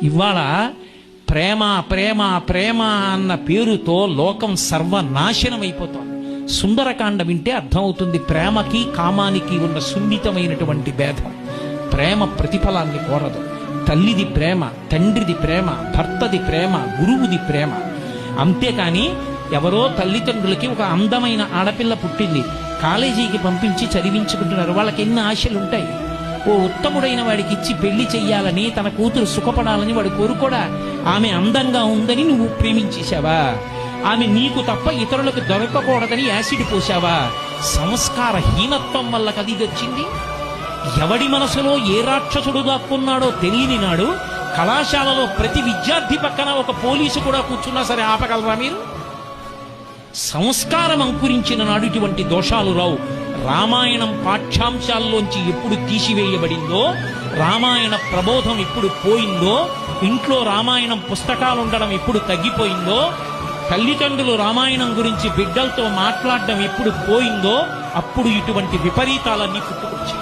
ఇవాళ ప్రేమ ప్రేమ ప్రేమ అన్న పేరుతో లోకం సర్వనాశనం అయిపోతోంది. సుందరకాండ వింటే అర్థమవుతుంది ప్రేమకి కామానికి ఉన్న సున్నితమైనటువంటి భేదం. ప్రేమ ప్రతిఫలాన్ని కోరదు. తల్లిది ప్రేమ, తండ్రిది ప్రేమ, భర్తది ప్రేమ, గురువుది ప్రేమ. అంతేకాని ఎవరో తల్లిదండ్రులకి ఒక అందమైన ఆడపిల్ల పుట్టింది, కాలేజీకి పంపించి చదివించుకుంటున్నారు. వాళ్ళకి ఎన్ని ఆశలుంటాయి. ఓ ఉత్తముడైన వాడికి ఇచ్చి పెళ్లి చెయ్యాలని, తన కూతురు సుఖపడాలని వాడు కోరుకోడా? ఆమె అందంగా ఉందని నువ్వు ప్రేమించేశావా? ఆమె నీకు తప్ప ఇతరులకు దొరకకూడదని యాసిడ్ పోసావా? సంస్కార హీనత్వం వల్ల కది వచ్చింది. ఎవడి మనసులో ఏ రాక్షసుడు దాక్కున్నాడో తెలియని నాడు కళాశాలలో ప్రతి విద్యార్థి పక్కన ఒక పోలీసు కూడా కూర్చున్నా సరే ఆపగలరా మీరు? సంస్కారం అంకురించిన నాడు ఇటువంటి దోషాలు రావు. రామాయణం పాఠ్యాంశాల్లోంచి ఎప్పుడు తీసివేయబడిందో, రామాయణ ప్రబోధం ఎప్పుడు పోయిందో, ఇంట్లో రామాయణం పుస్తకాలుండడం ఎప్పుడు తగ్గిపోయిందో, తల్లిదండ్రులు రామాయణం గురించి బిడ్డలతో మాట్లాడడం ఎప్పుడు పోయిందో, అప్పుడు ఇటువంటి విపరీతాలన్నీ పుట్టుకొచ్చాయి.